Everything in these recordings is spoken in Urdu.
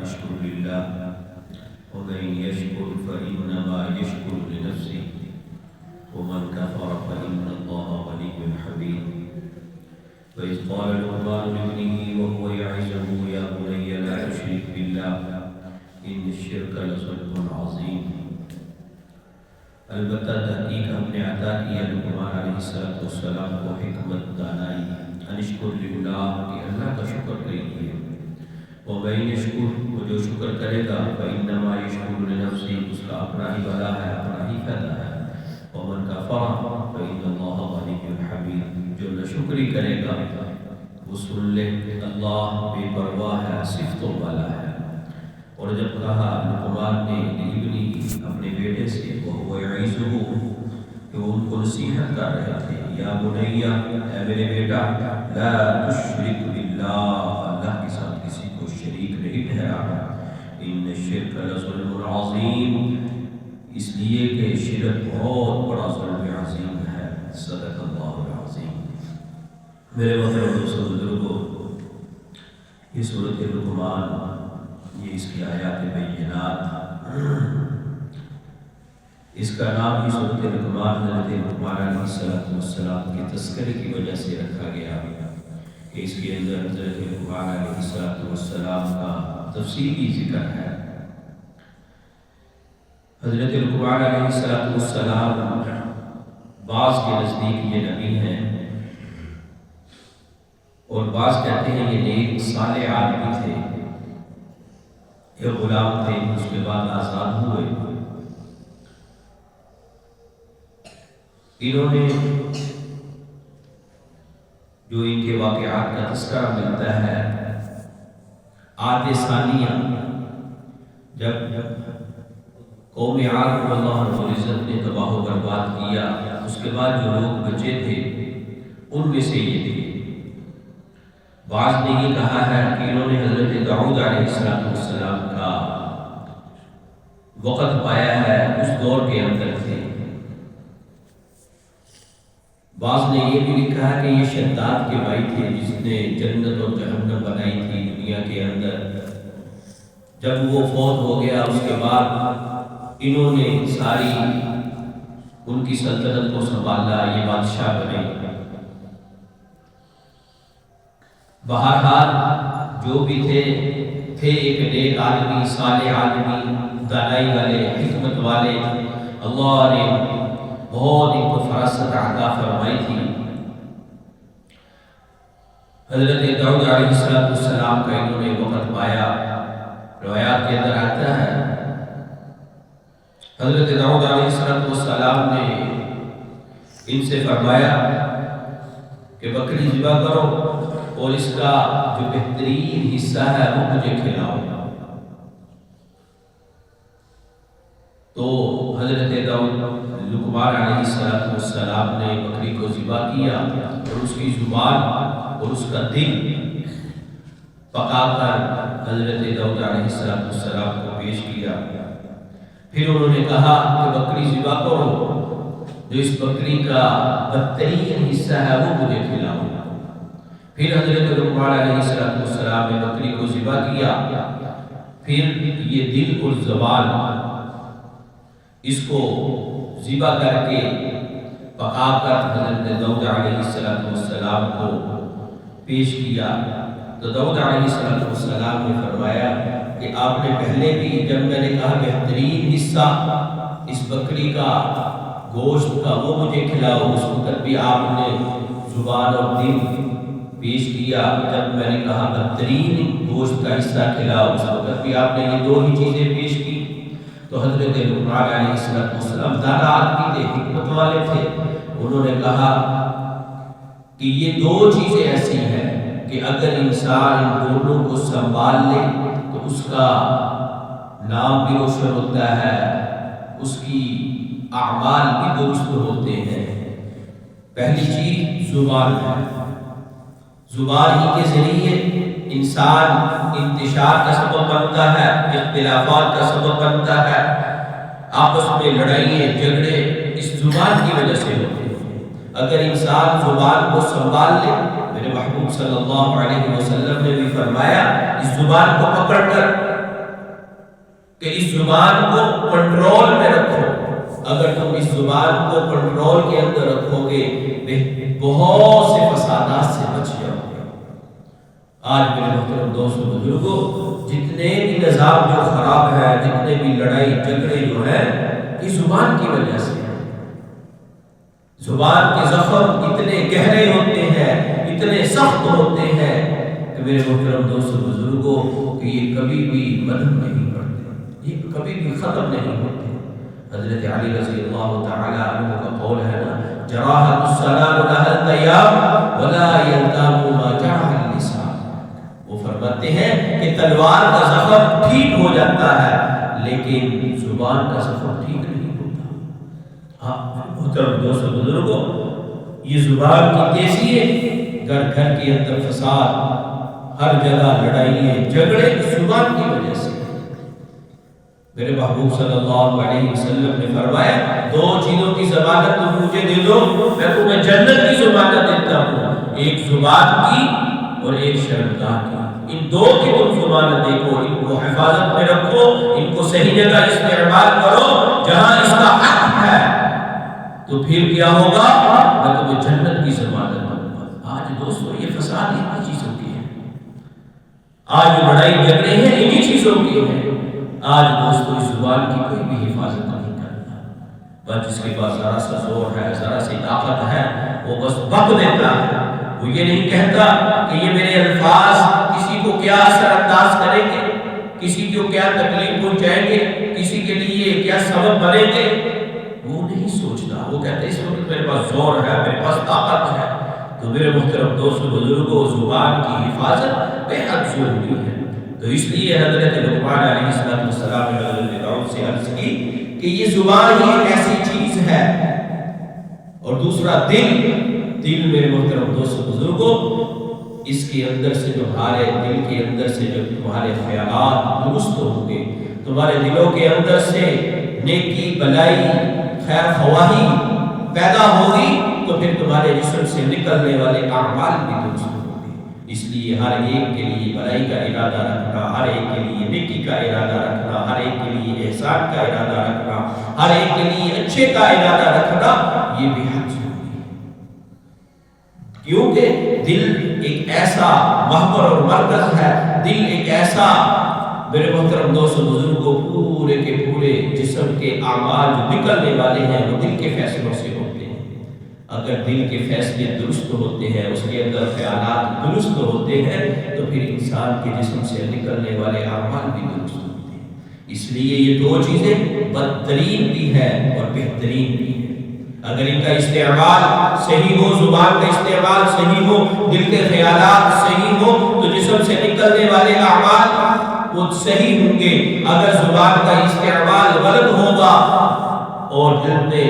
نشكر لله ومن يشكر فإنما يشكر لنفسه ومن كفر فإن الله غني حميد. وإذ قال لقمان لابنه وهو يعظه يا بني لا تشرك بالله إن الشرك لظلم عظيم. البتہ تحقیق ہم نے عطا کیا لقمان علیہ السلام کو حکمت دانائی انشکر للہ کہ اللہ کا شکر کریے. ومن یشکر وہ جو شکر کرے گا فإنما یشکر لنفسہ اس کا اپنا ہی بھلا ہے اپنا ہی فائدہ ہے. ومن کفر فإن اللہ غنی حمید جو نہ شکری کرے گا وہ سن لے اللہ بے پرواہ ہے صفتوں والا ہے. اور جب کہا لقمان نے ابنی اپنے بیٹے سے وہ یعظہ کہ وہ ان کو نصیحت کر رہے تھے یا بنی اے میرے بیٹا لا تشرک باللہ اللہ کے ساتھ کسی کو شریک نہیں ٹھہرانا. ان الشرک لظلم عظیم اس لیے کہ شرک بہت بڑا ظلم عظیم ہے. صدق اللہ العظیم. میرے محترم دوستو بزرگو یہ سورۃ لقمان یہ اس کی آیات بینات اس کا نام ہی سورۃ لقمان حضرت لقمان علیہ السلام کے تذکرے کی وجہ سے رکھا گیا کہ اس کے اندر حضرت لقمان علیہ السلام کا تفصیلی ذکر ہے. حضرت لقمان علیہ السلام بعض کے نزدیک یہ نبی ہیں اور بعض کہتے ہیں یہ نیک صالح آدمی تھے. یہ غلام تھے اس کے بعد آزاد ہوئے. انہوں نے جو ان کے واقعات کا تذکرہ ملتا ہے عاد ثانیہ جب قوم عاد کو اللہ رب العزت نے تباہ و برباد کیا اس کے بعد جو لوگ بچے تھے ان میں سے یہ تھے. بعض نے یہ کہا ہے کہ انہوں نے حضرت داؤد علیہ السلام کا وقت پایا ہے اس دور کے اندر تھے. بعض نے یہ بھی لکھا ہے کہ یہ شداد کے بھائی تھے جس نے جنت اور جہنم بنائی تھی دنیا کے اندر. جب وہ فوت ہو گیا اس کے بعد انہوں نے ساری ان کی سلطنت کو سنبھالا یہ بادشاہ بنے. بہرحال جو بھی تھے ایک نیک آدمی صالح آدمی دانائی والے حکمت والے. اللہ نے بہت ان کو فراست عطا فرمائی تھی. حضرت داؤد علیہ السلام کا انہوں نے وقت پایا. روایات کے اندر آتا ہے حضرت داؤد علیہ السلام نے ان سے فرمایا کہ بکری ذبح کرو اور اس کا جو بہترین حصہ ہے وہ مجھے کھلاؤ. تو حضرت لقمان علیہ السلام نے بکری کو ذبح کیا اور اس کی زبان اور اس کا دل پکا کر حضرت داؤد علیہ السلام کو پیش کیا. پھر انہوں نے کہا کہ بکری ذبح کرو جو اس بکری کا بدترین حصہ ہے وہ مجھے کھلاؤ. پھر حضرت لقمان علیہ السلام نے بکری کو ذبح کیا. پھر یہ دل اور زبان اس کو ذبح کر کے پکا کر حضرت داؤد علیہ السلام کو پیش کیا. تو داؤد علیہ السلام نے فرمایا کہ آپ نے پہلے بھی جب میں نے کہا بہترین حصہ اس بکری کا گوشت کا وہ مجھے کھلاؤ اس وقت بھی آپ نے زبان اور دل پیش کیا. جب میں نے کہا بہترین گوشت کا حصہ کھلاؤ اس وقت بھی آپ نے یہ دو ہی چیزیں پیش کی. تو حضرت لقمان علیہ السلام دانا آدمی تھے حکمت والے تھے. انہوں نے کہا کہ یہ دو چیزیں ایسی ہیں کہ اگر انسان ان دونوں کو سنبھال لے تو اس کا نام بھی روشن ہوتا ہے اس کی اعمال بھی درست ہوتے ہیں. پہلی چیز زبان ہے. زبان ہی کے ذریعے انسان انتشار کا سبب بنتا ہے اختلافات کا سبب بنتا ہے. آپس میں لڑائیاں جھگڑے اس زبان کی وجہ سے ہوتے ہیں. اگر انسان زبان کو سنبھال لے میرے محبوب صلی اللہ علیہ وسلم نے بھی فرمایا اس زبان کو پکڑ کر کہ اس زبان کو کنٹرول میں رکھو. اگر تم اس زبان کو کنٹرول کے اندر رکھو گے بہت سے فسادات سے بچ جاؤ گے. آج میرے محترم دوستوں بزرگوں، جتنے بھی نظام جو خراب ہے، جتنے بھی لڑائی جھگڑے جو ہیں، یہ زبان کی وجہ سے ہے. زبان کے زخم اتنے گہرے ہوتے ہیں، اتنے سخت ہوتے ہیں کہ میرے محترم دوستوں بزرگوں کہ یہ کبھی بھی مرہم نہیں پڑتے، یہ کبھی بھی ختم نہیں ہوتے. حضرت علی رضی اللہ تعالی عنہ کا قول ہے نا، جراحت السلام لها الطیاب ولا یلتام ما جرح اللسان. وہ فرماتے ہیں کہ تلوار کا زخم ٹھیک ہو جاتا ہے لیکن زبان کا زخم ٹھیک نہیں ہوتا. ہاں محترم دوستوں بزرگوں، یہ زبان کی تیزی ہے، گھر گھر کے اندر فساد، ہر جگہ لڑائیاں جھگڑے زبان کی وجہ سے. میرے محبوب صلی اللہ علیہ وسلم نے فرمایا، دو چیزوں کی ضمانت تم مجھے دے دو، میں تمہیں جنت کی ضمانت دیتا ہوں، ایک زبان کی اور ایک شرمگاہ کی. ان دو کی تم ضمانت دیکھو، ان کو حفاظت میں رکھو، ان کو صحیح جگہ استعمال کرو جہاں اس کا حق ہے، تو پھر کیا ہوگا؟ میں تمہیں جنت کی ضمانت دوں گا. آج دوستو یہ فساد انہی چیزوں کی ہے، آج لڑائی جھگڑے ہیں انہی چیزوں کی ہیں. آج دوستو اس زبان کی کوئی بھی حفاظت نہیں کرتا، بس جس کے پاس ذرا سا زور ہے، ذرا سی طاقت ہے، وہ بس بک دیتا ہے. وہ یہ نہیں کہتا کہ یہ میرے الفاظ کسی کو کیا اثر انداز کریں گے، کسی کو کیا تکلیف پہنچائیں گے، کسی کے لیے کیا سبب بنیں گے. وہ نہیں سوچتا، وہ کہتا ہے اس وقت میرے پاس زور ہے، میرے پاس طاقت ہے. تو میرے محترم دوستوں بزرگوں، زبان کی حفاظت بے حد ضروری ہے. تو اس لیے حضرت لقمان علیہ السلام نے حضرت داؤد سے عرض کی کہ یہ زبان ہی ایک ایسی چیز ہے. اور دوسرا دل میرے محترم دوستوں بزرگوں، اس کے اندر سے تمہارے دل کے اندر سے جب تمہارے خیالات درست ہوں گے، تمہارے دلوں کے اندر سے نیکی، بلائی، خیر خواہی پیدا ہوگی، تو پھر تمہارے جسم سے نکلنے والے اعمال بھی درست ہوں گے. اس لیے ہر ایک کے لیے بھلائی کا ارادہ رکھنا، ہر ایک کے لیے نیکی کا ارادہ رکھنا، ہر ایک کے لیے احسان کا ارادہ رکھنا، ہر ایک کے لیے اچھے کا ارادہ رکھنا، یہ بھی حق ضروری ہے. کیونکہ دل ایک ایسا محور اور مرکز ہے، دل ایک ایسا میرے محترم دوستوں بزرگوں، پورے کے پورے جسم کے اعمال جو نکلنے والے ہیں وہ دل کے فیصلوں سے ہوتے ہیں. اگر دل کے فیصلے درست ہوتے ہیں، اس کے اندر خیالات درست ہوتے ہیں، تو پھر انسان کے جسم سے نکلنے والے اعمال بھی درست ہوتے ہیں. اس لیے یہ دو چیزیں بدترین بھی ہے اور بہترین بھی ہے. اگر ان کا استعمال صحیح ہو، زبان کا استعمال صحیح ہو، دل کے خیالات صحیح ہو، تو جسم سے نکلنے والے اعمال وہ صحیح ہوں گے. اگر زبان کا استعمال غلط ہوگا اور دل میں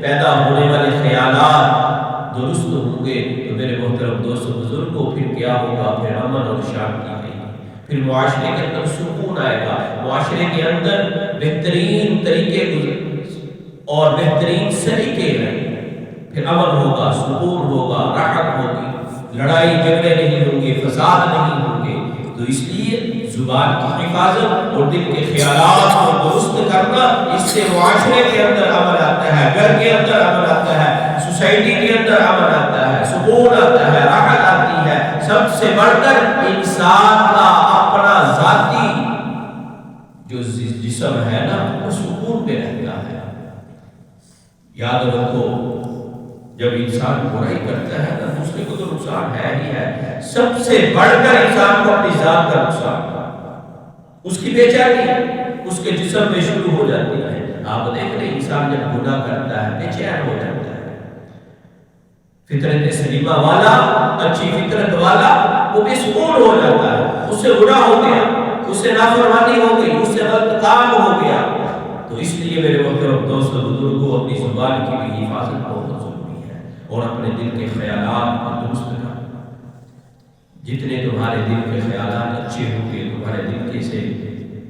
پیدا ہونے والے خیالات درست ہوں گے، تو میرے محترم دوستوں بزرگوں پھر کیا ہوگا؟ پھر امن اور شانتی آئے گی، پھر معاشرے کے اندر سکون آئے گا، معاشرے کے اندر بہترین طریقے اور بہترین سلیقے رہیں گے، پھر امن ہوگا، سکون ہوگا، راحت ہوگی، لڑائی جھگڑے نہیں ہوں گے، فساد نہیں ہوں گے. تو اس لیے زبان کی حفاظت اور دل کے خیالات کو درست کرنا، اس سے معاشرے کے اندر امن آتا ہے، گھر کے اندر امن آتا ہے، سوسائٹی کے اندر امن آتا ہے، سکون آتا ہے، راحت آتی ہے. سب سے بڑھ کر انسان کا اپنا ذاتی جو جسم ہے نا، وہ سکون پہ رہتا ہے. یاد رکھو، جب انسان برائی کرتا ہے نا، دوسرے کو تو نقصان ہے ہی ہے، سب سے بڑھ کر انسان کو اپنی ذات کا نقصان، اس کی بے چینی اس کے جسم میں شروع ہو جاتی ہے. آپ دیکھ رہے انسان جب گناہ کرتا ہے بے چین ہو جاتا ہے. فطرت سلیمہ والا، اچھی فطرت والا، وہ بے سکون ہو جاتا ہے. اس سے گناہ ہو گیا، اس سے نافرمانی ہو گئی، اس سے غلط کام ہو گیا. تو اس لیے میرے محترم دوستوں بزرگوں، اپنی زبان کی بھی حفاظت بہت ضروری ہے اور اپنے دل کے خیالات کو درست کرنا. جتنے تمہارے دل کے خیالات اچھے ہوں گے، تمہارے دل کے سے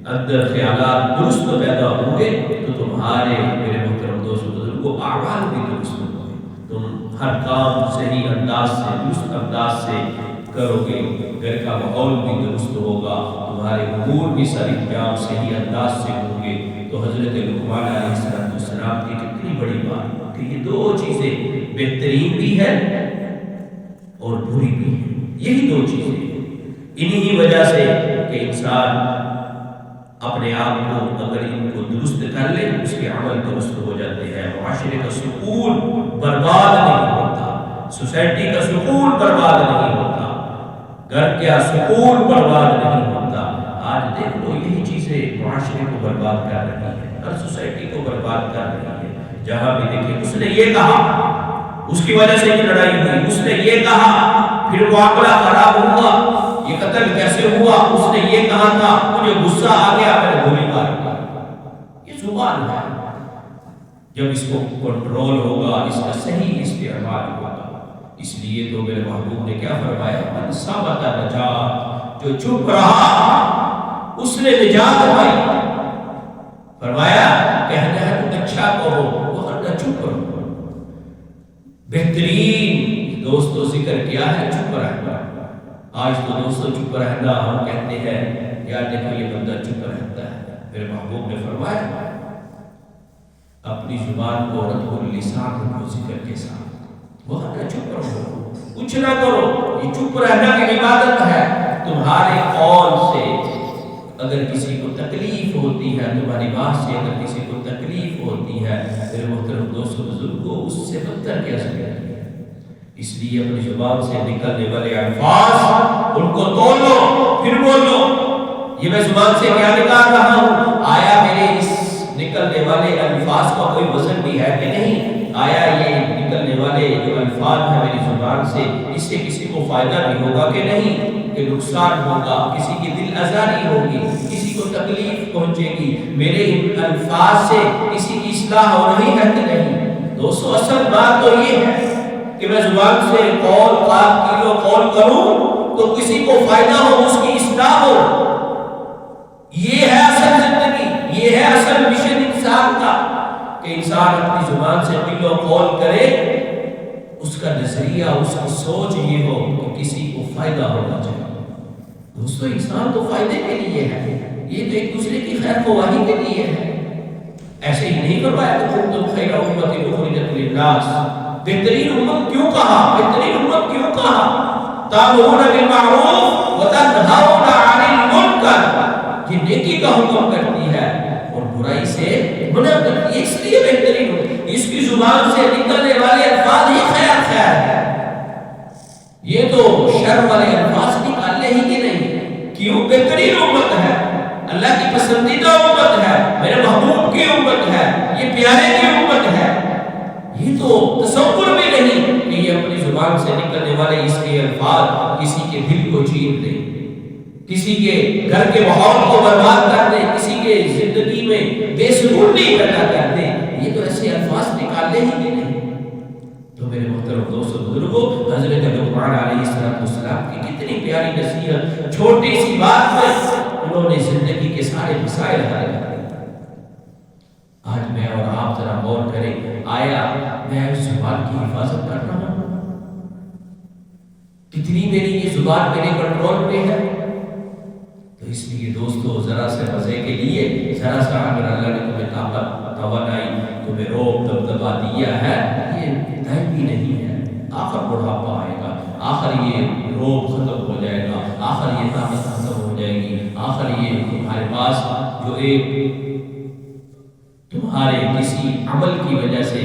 اندر خیالات درست پیدا ہوں گے، تو تمہارے میرے محترم دوستوں بزرگوں اعمال بھی درست ہوں گے. تم ہر کام صحیح انداز سے، درست انداز سے کرو گے گھر کا ماحول بھی درست ہوگا، تمہارے امور بھی سر انجام صحیح انداز سے ہوں گے۔ تو حضرت لقمان علیہ السلام کی کتنی بڑی بات کہ یہ دو چیزیں بہترین بھی ہے اور بری بھی ہے، یہی دو چیزیں انہی وجہ سے کہ انسان اپنے آپ کو اگر ان کو درست کر لے اس کے عمل درست ہو جاتے ہیں، معاشرے کا سکون برباد نہیں ہوتا، سوسائٹی کا سکون برباد نہیں ہوتا، گھر کا سکون برباد نہیں ہوتا۔ آج دیکھ لو یہی چیزیں معاشرے کو برباد کر رہی ہیں، ہر سوسائٹی کو برباد کر رہی ہے۔ جہاں بھی دیکھیں اس نے یہ کہا، اس کی وجہ سے یہ لڑائی ہوئی، اس نے یہ کہا پھر معاملہ خراب ہوا، یہ قتل کیسے ہوا، اس نے یہ کہا تھا مجھے غصہ آ گیا میں نے گولی مار دی۔ یہ زبان ہے، جب اس کو کنٹرول ہوگا، اس کا صحیح استعمال ہوگا۔ اس لیے تو میرے محبوب نے کیا فرمایا، من ثبت نجات، جو چپ رہا اس نے نجات پائی۔ فرمایا کہنا ہے تو اچھا کہو ورنہ چپ رہو۔ بہترین دوستو ذکر کیا ہے چپ رہنا۔ آج تو دوستو چپ رہنا ہم کہتے ہیں یار دیکھو یہ بندہ چپ رہتا ہے، میرے محبوب نے فرمایا اپنی زبان کو رد اللسان کو ذکر کے ساتھ ورنہ چپ رہو، کچھ نہ کرو۔ یہ چپ رہنا کی عبادت ہے۔ تمہارے قول سے اگر کسی کو تکلیف ہوتی ہے، تمہاری بات سے اگر کسی کو تکلیف ہوتی ہے، میرے محترم دوستو بزرگوں، اس سے بدتر کیا سکتے ہیں۔ اس لیے اپنی زبان سے نکلنے والے الفاظ ان کو تول لو پھر بولو۔ یہ میں زبان سے کیا نکال رہا ہوں، آیا میرے اس نکلنے والے الفاظ کا کوئی وزن بھی ہے کہ نہیں؟ آیا یہ نکلنے والے جو الفاظ ہیں میری زبان سے، اس سے کسی کو فائدہ بھی ہوگا کہ نہیں، کہ نقصان ہوگا، کسی کی دل آزاری ہوگی، کسی کو تکلیف پہنچے گی، میرے ان الفاظ سے کسی کی اصلاح ہو رہی ہے کہ نہیں؟ دوستو اصل بات تو یہ ہے کہ میں زبان سے قول قول کروں تو کسی کو فائدہ ہو، اس کی اصلاح ہو۔ یہ ہے اصل زندگی، یہ ہے اصل مشن انسان کا کہ انسان اپنی زبان سے قول و قول کرے، اس کا نظریہ، اس کی سوچ یہ ہو کہ کسی کو فائدہ ہونا چاہیے۔ دوستو انسان تو فائدے کے لیے ہے، یہ تو ایک دوسرے کی خیر خواہی کے لیے ہے۔ ایسے ہی نہیں فرمایا کہ کنتم خیر امۃ اخرجت للناس، بہترین امت کیوں کہا، بہترین امت کیوں کہا؟ تأمرون بالمعروف وتنہون عن المنکر، یہ نیکی کا حکم کرتی ہے اور برائی سے منع کرتی ہے، اس لیے بہترین امت۔ اس کی زبان سے نکلنے والے الفاظ ہی خیر خیر ہے، یہ تو شر والے الفاظ نکالنے ہی کے نہیں۔ کیوں؟ بہترین امت ہے، اللہ کی پسندیدہ امت ہے، میرے محبوب کی امت ہے، یہ پیارے کی امت ہے۔ یہ تو تصور بھی نہیں کہ یہ اپنی زبان سے نکلنے والے اس کے الفاظ کسی کے دل کو چیر دیں، کسی کے گھر کے ماحول کو برباد کر دیں، کسی کے زندگی میں بے سکونی پیدا کر دیں۔ یہ تو ایسے الفاظ نکالنے ہی نہیں۔ تو میرے محترم دوستو بزرگوں، حضرت لقمان علیہ السلام کی کتنی پیاری نصیحت، چھوٹی سی بات میں انہوں نے زندگی کے سارے مسائل حل کر دیے۔ آج میں اور آپ ذرا غور کریں، آیا میں اس زبان کی حفاظت کر رہا ہوں؟ کتنی میری یہ زبان میرے کنٹرول میں ہے؟ تو اس لیے دوستو ذرا سے مزے کے لیے، ذرا سا اگر اللہ نے تمہیں طاقت توانائی تمہیں روب دبدبا دیا ہے، یہ دائم بھی نہیں ہے، آخر بڑھاپا آئے گا، آخر یہ روب ختم ہو جائے گا، آخر یہ طاقت ختم ہو جائے گی، آخر یہ تمہارے پاس جو ایک تمہارے کسی عمل کی وجہ سے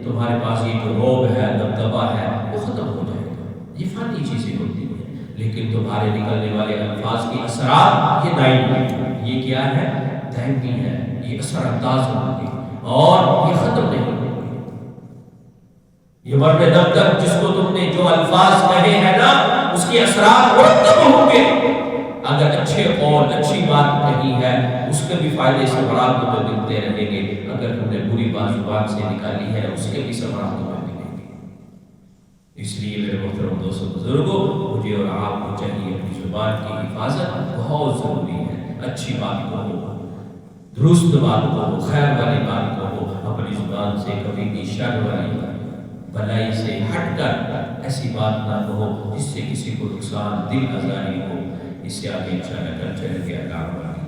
تمہارے پاس یہ جو روب ہے، دبدبا ہے، وہ ختم ہو جائے گا۔ یہ فانی چیزیں ہوتی ہیں، لیکن تمہارے نکلنے والے الفاظ کے اثرات یہ دائمی ہیں۔ یہ کیا ہے؟ دائمی ہے، یہ اثر انداز ہوں گے اور یہ ختم نہیں ہوں گے۔ یہ مرنے دم تک جس کو تم نے جو الفاظ کہے ہیں نا، اس کے اثرات مرتب ہوں گے۔ اگر اچھے قول، اچھی بات کہی ہے، اس کے بھی فائدے ثمرات تمہیں ملتے رہیں گے۔ اگر تم نے بری بات زبان سے نکالی ہے، اس کے بھی ثمرات تمہیں ملیں گے۔ اس لیے میرے محترم دوستو بزرگوں، مجھے اور آپ کو چاہیے اپنی زبان کی حفاظت بہت ضروری ہے۔ اچھی بات کہو، درست بات کہو، خیر والی بات کہو، اپنی زبان سے کبھی بھی شر والی بات بھلائی سے ہٹ کر ایسی بات نہ کہو جس سے کسی کو نقصان، دل آزاری ہو. اس سے آگے انشاءاللہ کل چلیں گے. اللہ